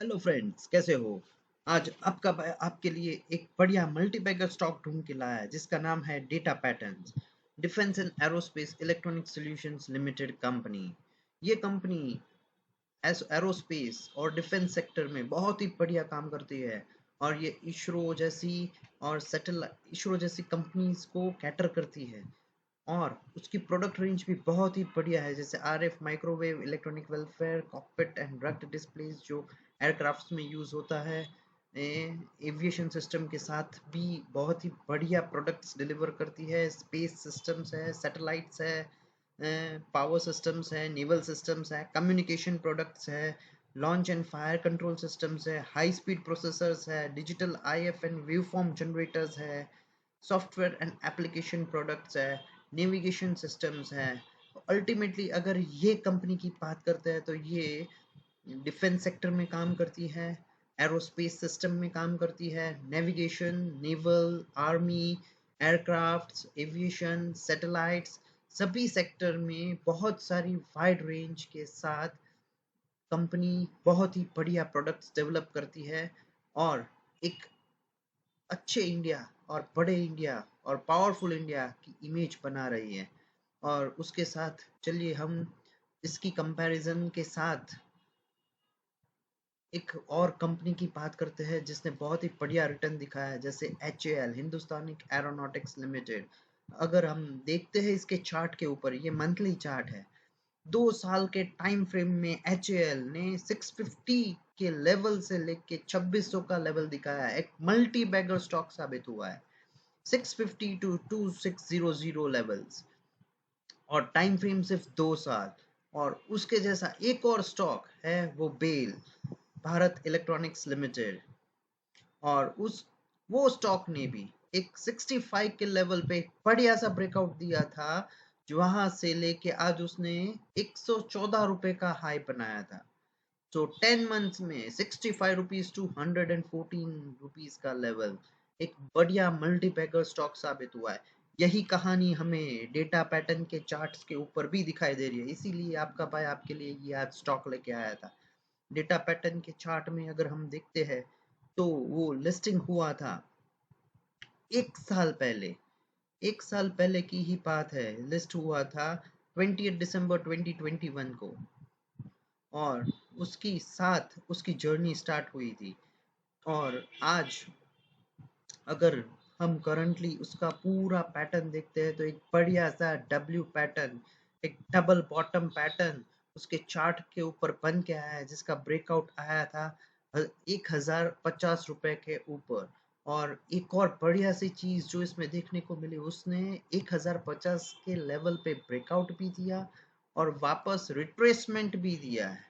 Hello friends, कैसे हो? आज आपका आपके लिए एक बढ़िया मल्टीबैगर स्टॉक ढूंढ के लाया है जिसका नाम है data patterns. Defence and aerospace electronic solutions limited company. ये कंपनी एरोस्पेस और डिफेंस सेक्टर में बहुत ही बढ़िया काम करती है और ये इसरो जैसी कंपनीज को कैटर करती है। और उसकी प्रोडक्ट रेंज भी बहुत ही बढ़िया है, जैसे RF microwave electronic welfare cockpit and rugged displace जो एयरक्राफ्ट्स में यूज होता है। एविएशन सिस्टम के साथ भी बहुत ही बढ़िया प्रोडक्ट्स डिलीवर करती है। स्पेस सिस्टम्स है, सैटेलाइट्स है, पावर सिस्टम्स है, नेवल सिस्टम्स है, कम्युनिकेशन प्रोडक्ट्स है, launch and fire control systems है, हाई स्पीड प्रोसेसर्स है, digital if and view form generators है, सॉफ्टवेयर एंड एप्लीकेशन प्रोडक्ट्स है, नेविगेशन सिस्टम्स है। अल्टीमेटली अगर ये कंपनी की बात करते हैं तो ये डिफेंस सेक्टर में काम करती है, एरोस्पेस सिस्टम में काम करती है, navigation, naval, army, aircrafts, aviation, satellites, सभी सेक्टर में बहुत सारी वाइड रेंज के साथ कंपनी बहुत ही बढ़िया प्रोडक्ट्स डेवलप करती है और एक अच्छे इंडिया और बड़े इंडिया और पावरफुल इंडिया की इमेज बना रही है। और उसके साथ चलिए हम इसकी कंपैरिजन के साथ एक और कंपनी की बात करते हैं जिसने बहुत ही बढ़िया रिटर्न दिखाया है, जैसे HAL हिंदुस्तानिक एरोनॉटिक्स लिमिटेड। अगर हम देखते हैं इसके चार्ट के ऊपर, ये मंथली चार्ट है। 2 साल के टाइम फ्रेम में HAL ने 650 के लेवल से लेके 2600 का लेवल दिखाया है। एक मल्टी बैगर स्टॉक साबित हुआ है। 650 टू 2600 लेवल्स और टाइम फ्रेम सिर्फ 2 साल। और उसके जैसा एक और स्टॉक है, वो बेल भारत इलेक्ट्रॉनिक्स लिमिटेड। और उस वो स्टॉक ने भी एक 65 के लेवल पे बढ़िया सा ब्रेकआउट दिया था, जो वहां से लेके आज उसने 114 रुपए का हाई बनाया था। तो 10 मंथ्स में 65 रुपीज टू 114 रुपीज का लेवल, एक बढ़िया मल्टीबैगर स्टॉक साबित हुआ है। यही कहानी हमें डेटा पैटर्न के चार्ट्स के ऊपर भी दिखाई दे रही है, इसीलिए आपका भाई आपके लिए ये आज स्टॉक लेके आया था। डेटा पैटर्न के चार्ट में अगर हम देखते हैं तो वो लिस्टिंग हुआ था 1 साल पहले। 1 साल पहले की ही बात है, लिस्ट हुआ था 20 दिसंबर 2021 को। और उसकी साथ उसकी जर्नी स्टार्ट हुई थी। और आज अगर हम करंटली उसका पूरा पैटर्न देखते हैं तो एक बढ़िया सा डब्ल्यू पैटर्न, एक डबल बॉटम पैटर्न उसके चार्ट के ऊपर बन के आया है, जिसका ब्रेकआउट आया था 1050 रुपए के ऊपर। और एक और बढ़िया सी चीज जो इसमें देखने को मिली, उसने 1050 के लेवल पे ब्रेकआउट भी दिया और वापस रिट्रेसमेंट भी दिया है।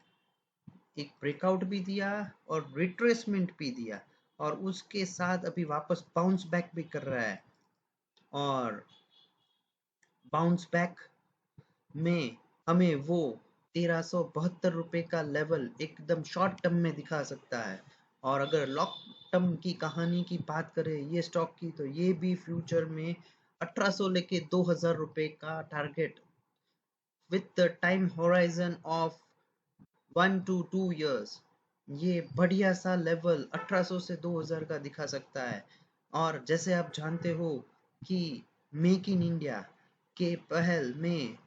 एक ब्रेकआउट भी दिया और रिट्रेसमेंट भी दिया और उसके साथ अभी वापस बाउंस बैक भी कर रहा है। और बाउंस बैक में हमें वो 1372 रुपए का लेवल एकदम शॉर्ट टर्म में दिखा सकता है। और अगर लॉन्ग टर्म की कहानी की बात करें ये स्टॉक की, तो ये भी फ्यूचर में 1800 लेके 2000 रुपए का target with the time horizon of 1 to 2 years, ये बढ़िया सा लेवल 1800 से 2000 का दिखा सकता है। और जैसे आप जानते हो कि मेक इन इंडिया के पहल में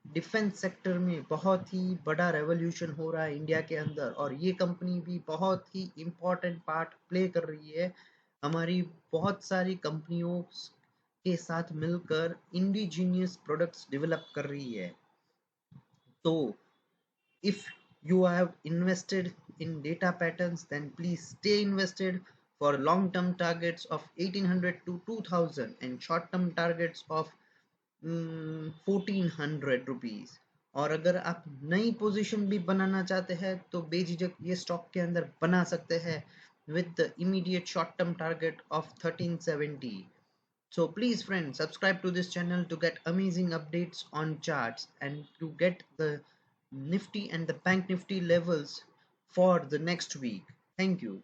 डिफेंस सेक्टर में बहुत ही बड़ा रेवोल्यूशन हो रहा है इंडिया के अंदर, और ये कंपनी भी बहुत ही इम्पोर्टेंट पार्ट प्ले कर रही है। हमारी बहुत सारी कंपनियों के साथ मिलकर इंडिजीनियस प्रोडक्ट्स डेवलप कर रही है। तो if you have invested in data patterns, then please stay invested for long-term targets of 1800 to 2000 and short-term targets of 1400 rupees. और अगर आप नई पोजीशन भी बनाना चाहते हैं तो बेझिझक ये स्टॉक के अंदर बना सकते हैं with the immediate short-term target of 1370. So please friends, subscribe to this channel to get amazing updates on charts and to get the Nifty and the Bank Nifty levels for the next week. Thank you.